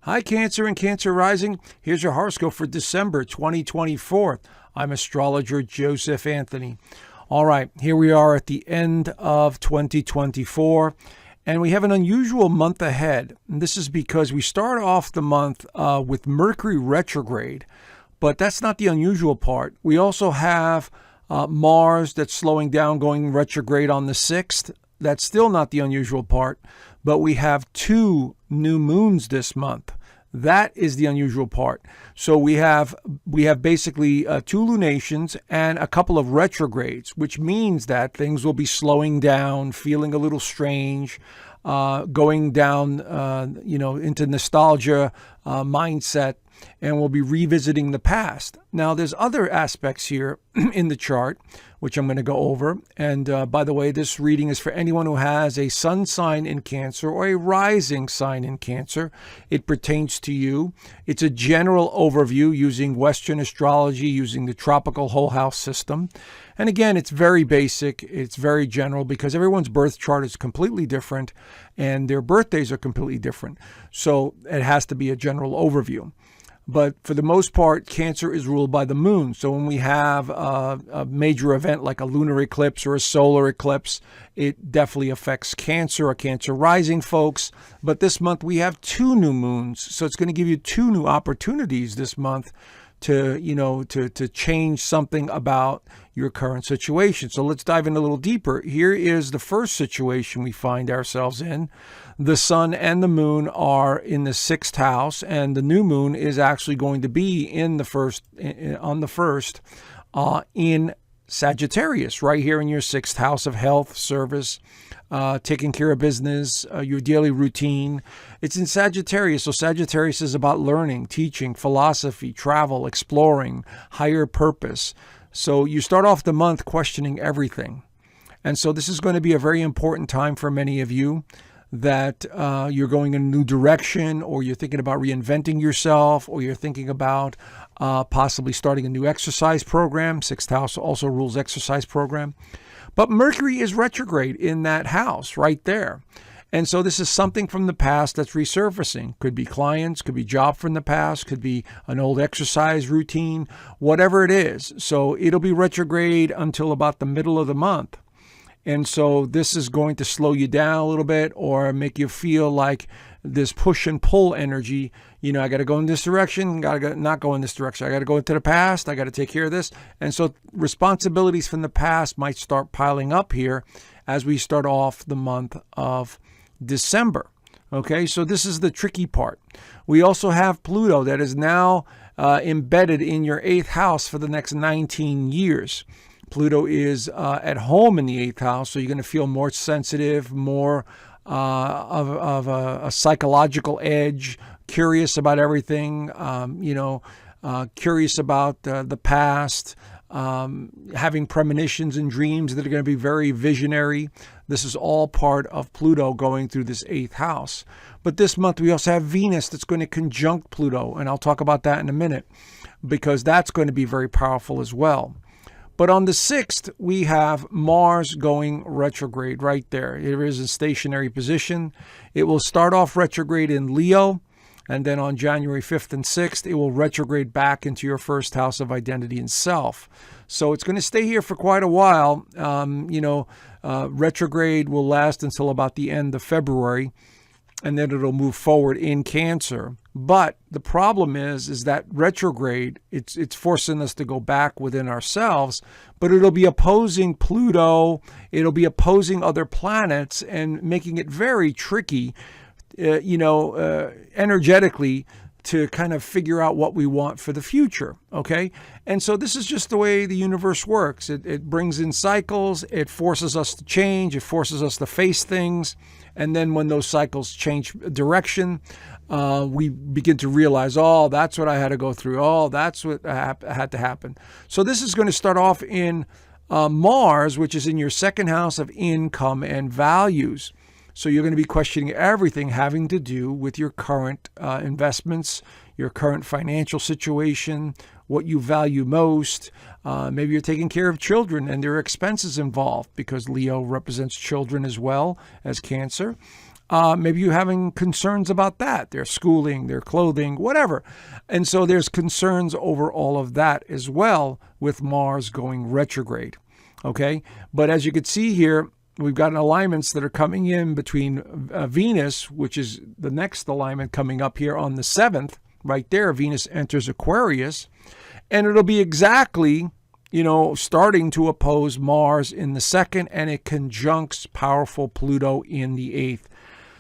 Hi, Cancer and Cancer Rising. Here's your horoscope for December 2024. I'm Astrologer Joseph Anthony. All right, here we are at the end of 2024, and we have an unusual month ahead. And this is because we start off the month with Mercury retrograde, but that's not the unusual part. We also have Mars that's slowing down, going retrograde on the 6th. That's still not the unusual part, but we have 2 new moons this month. That is the unusual part. So we have basically 2 lunations and a couple of retrogrades, which means that things will be slowing down, feeling a little strange, going down, into nostalgia mindset, and we'll be revisiting the past. Now, there's other aspects here in the chart, which I'm going to go over. And by the way, this reading is for anyone who has a sun sign in Cancer or a rising sign in Cancer. It pertains to you. It's a general overview using Western astrology, using the tropical whole house system. And again, it's very basic. It's very general because everyone's birth chart is completely different and their birthdays are completely different. So it has to be a general overview. But for the most part, Cancer is ruled by the moon. So when we have a major event like a lunar eclipse or a solar eclipse, it definitely affects Cancer or Cancer rising folks. But this month we have 2 new moons. So it's going to give you 2 new opportunities this month to change something about your current situation. So let's dive in a little deeper. Here is the first situation we find ourselves in. The sun and the moon are in the 6th house, and the new moon is actually going to be in the first in Sagittarius, right here in your 6th house of health, service, taking care of business, your daily routine. It's in Sagittarius. So Sagittarius is about learning, teaching, philosophy, travel, exploring, higher purpose. So you start off the month questioning everything. And so this is going to be a very important time for many of you that you're going in a new direction, or you're thinking about reinventing yourself, or you're thinking about possibly starting a new exercise program. 6th house also rules exercise program. But Mercury is retrograde in that house right there. And so this is something from the past that's resurfacing. Could be clients, could be job from the past, could be an old exercise routine, whatever it is. So it'll be retrograde until about the middle of the month. And so this is going to slow you down a little bit or make you feel like this push and pull energy. I got to go in this direction, not go in this direction. I got to go into the past. I got to take care of this. And so responsibilities from the past might start piling up here as we start off the month of December. Okay, so this is the tricky part. We also have Pluto that is now embedded in your 8th house for the next 19 years. Pluto is at home in the 8th house, so you're going to feel more sensitive, more of a psychological edge, curious about everything, curious about the past, having premonitions and dreams that are going to be very visionary. This is all part of Pluto going through this 8th house. But this month we also have Venus that's going to conjunct Pluto, and I'll talk about that in a minute because that's going to be very powerful as well. But on the 6th, we have Mars going retrograde right there. It is a stationary position. It will start off retrograde in Leo, and then on January 5th and 6th, it will retrograde back into your 1st house of identity and self. So it's going to stay here for quite a while. Retrograde will last until about the end of February, and then it'll move forward in Cancer. But the problem is that retrograde, it's forcing us to go back within ourselves, but it'll be opposing Pluto, it'll be opposing other planets and making it very tricky, energetically to kind of figure out what we want for the future, okay? And so this is just the way the universe works. It brings in cycles, it forces us to change, it forces us to face things, and then when those cycles change direction, we begin to realize, oh, that's what I had to go through. Oh, that's what had to happen. So this is going to start off in Mars, which is in your 2nd house of income and values. So you're going to be questioning everything having to do with your current investments, your current financial situation, what you value most. Maybe you're taking care of children and there are expenses involved because Leo represents children as well as Cancer. maybe you're having concerns about that, their schooling, their clothing, whatever. And so there's concerns over all of that as well with Mars going retrograde. Okay. But as you can see here, we've got alignments that are coming in between Venus, which is the next alignment coming up here on the 7th, right there. Venus enters Aquarius, and it'll be exactly, starting to oppose Mars in the 2nd, and it conjuncts powerful Pluto in the 8th.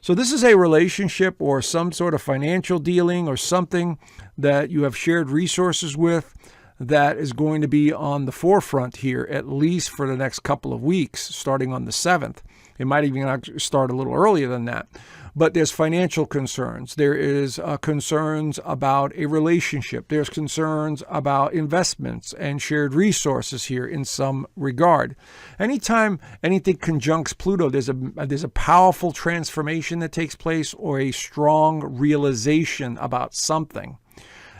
So this is a relationship or some sort of financial dealing or something that you have shared resources with that is going to be on the forefront here, at least for the next couple of weeks, starting on the 7th. It might even start a little earlier than that. But there's financial concerns. There is concerns about a relationship. There's concerns about investments and shared resources here in some regard. Anytime anything conjuncts Pluto, there's a powerful transformation that takes place or a strong realization about something.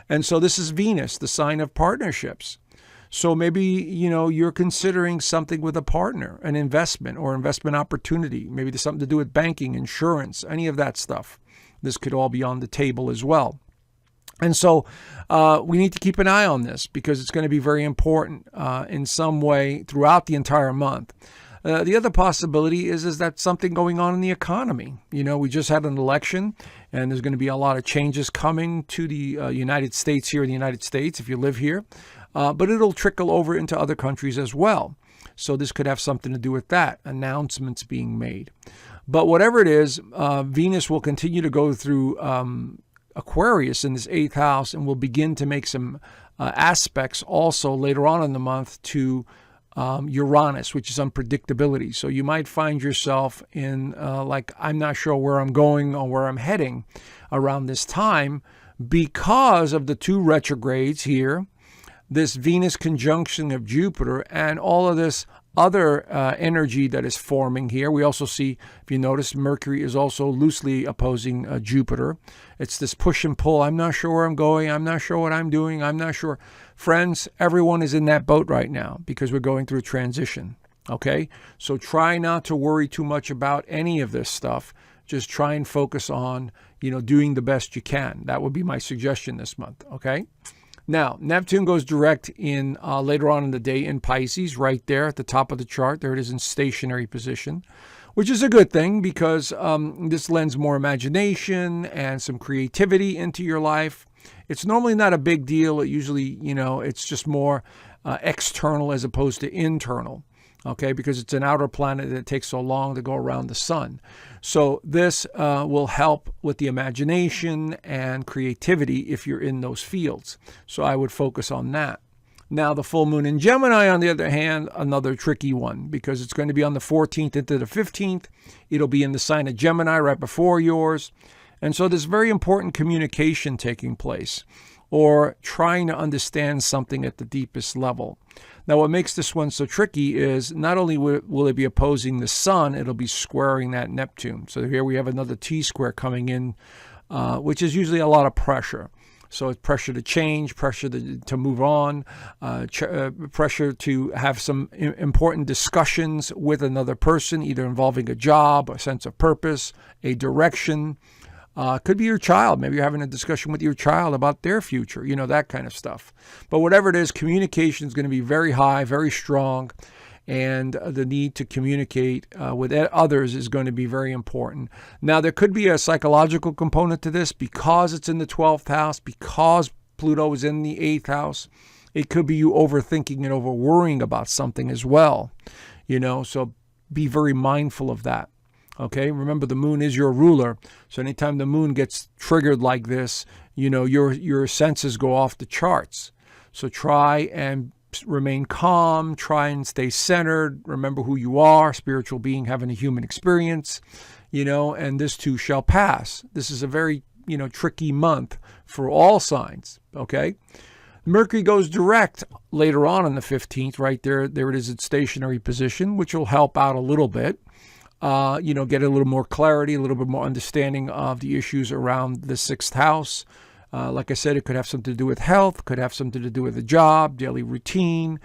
And so this is Venus, the sign of partnerships. So maybe, you're considering something with a partner, an investment or investment opportunity. Maybe there's something to do with banking, insurance, any of that stuff. This could all be on the table as well. And so we need to keep an eye on this because it's going to be very important in some way throughout the entire month. The other possibility is that something going on in the economy. We just had an election, and there's going to be a lot of changes coming to the United States here in the United States if you live here. But it'll trickle over into other countries as well. So this could have something to do with that, announcements being made. But whatever it is, Venus will continue to go through Aquarius in this 8th house and will begin to make some aspects also later on in the month to Uranus, which is unpredictability. So you might find yourself in I'm not sure where I'm going or where I'm heading around this time because of the 2 retrogrades here, this Venus conjunction of Jupiter, and all of this other energy that is forming here. We also see, if you notice, Mercury is also loosely opposing Jupiter. It's this push and pull. I'm not sure where I'm going. I'm not sure what I'm doing. I'm not sure. Friends, everyone is in that boat right now because we're going through a transition. Okay? So try not to worry too much about any of this stuff. Just try and focus on, doing the best you can. That would be my suggestion this month. Okay? Now, Neptune goes direct in later on in the day in Pisces, right there at the top of the chart. There it is in stationary position, which is a good thing because this lends more imagination and some creativity into your life. It's normally not a big deal. It usually, it's just more external as opposed to internal. Okay, because it's an outer planet that takes so long to go around the sun. So this will help with the imagination and creativity if you're in those fields. So I would focus on that. Now, the full moon in Gemini, on the other hand, another tricky one because it's going to be on the 14th into the 15th. It'll be in the sign of Gemini right before yours. And so there's very important communication taking place or trying to understand something at the deepest level. Now, what makes this one so tricky is not only will it be opposing the sun, it'll be squaring that Neptune. So here we have another T-square coming in, which is usually a lot of pressure. So it's pressure to change, pressure to move on, pressure to have some important discussions with another person, either involving a job, a sense of purpose, a direction. Could be your child. Maybe you're having a discussion with your child about their future, that kind of stuff. But whatever it is, communication is going to be very high, very strong, and the need to communicate with others is going to be very important. Now, there could be a psychological component to this because it's in the 12th house, because Pluto is in the 8th house. It could be you overthinking and over worrying about something as well, so be very mindful of that. Okay, remember the moon is your ruler. So anytime the moon gets triggered like this, your senses go off the charts. So try and remain calm, try and stay centered. Remember who you are, spiritual being having a human experience, and this too shall pass. This is a very, tricky month for all signs. Okay. Mercury goes direct later on the 15th, right there. There it is at stationary position, which will help out a little bit. Get a little more clarity, a little bit more understanding of the issues around the 6th house. Like I said, it could have something to do with health, could have something to do with a job, daily routine,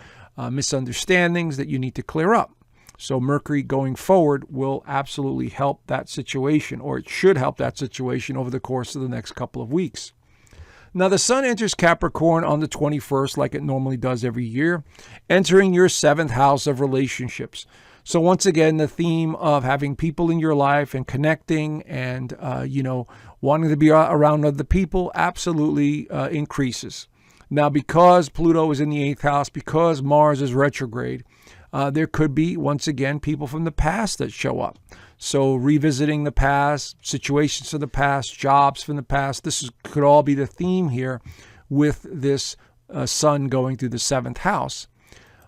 misunderstandings that you need to clear up. So Mercury going forward will absolutely help that situation, or it should help that situation over the course of the next couple of weeks. Now, the sun enters Capricorn on the 21st, like it normally does every year, entering your 7th house of relationships. So once again, the theme of having people in your life and connecting and, wanting to be around other people absolutely increases. Now, because Pluto is in the 8th house, because Mars is retrograde, there could be, once again, people from the past that show up. So revisiting the past, situations of the past, jobs from the past, could all be the theme here with this sun going through the 7th house.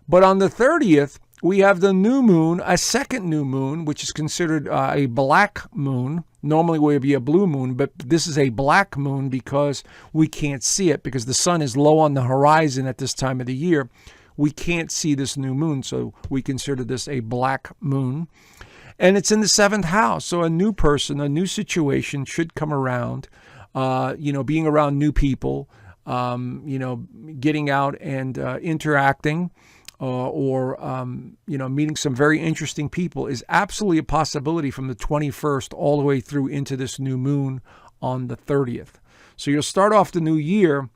But on the 30th, we have the new moon, a second new moon, which is considered a black moon. Normally it would be a blue moon, but this is a black moon because we can't see it, because the sun is low on the horizon at this time of the year. We can't see this new moon, so we consider this a black moon. And it's in the 7th house, so a new person, a new situation should come around, being around new people, getting out and interacting, meeting some very interesting people is absolutely a possibility from the 21st all the way through into this new moon on the 30th. So you'll start off the new year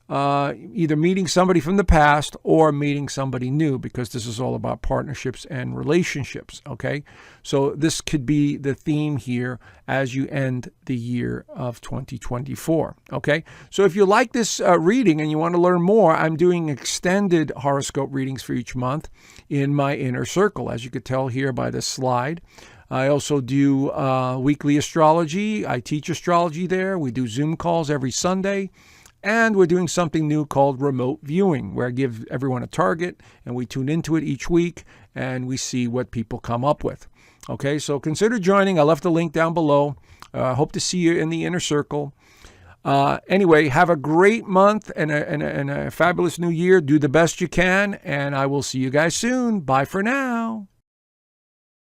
either meeting somebody from the past or meeting somebody new, because this is all about partnerships and relationships, okay? So this could be the theme here as you end the year of 2024, okay? So if you like this reading and you want to learn more, I'm doing extended horoscope readings for each month in my inner circle, as you could tell here by this slide. I also do weekly astrology. I teach astrology there. We do Zoom calls every Sunday. And we're doing something new called remote viewing, where I give everyone a target and we tune into it each week and we see what people come up with. Okay, so consider joining. I left the link down below. Hope to see you in the inner circle. Anyway, have a great month and a fabulous new year. Do the best you can, and I will see you guys soon. Bye for now.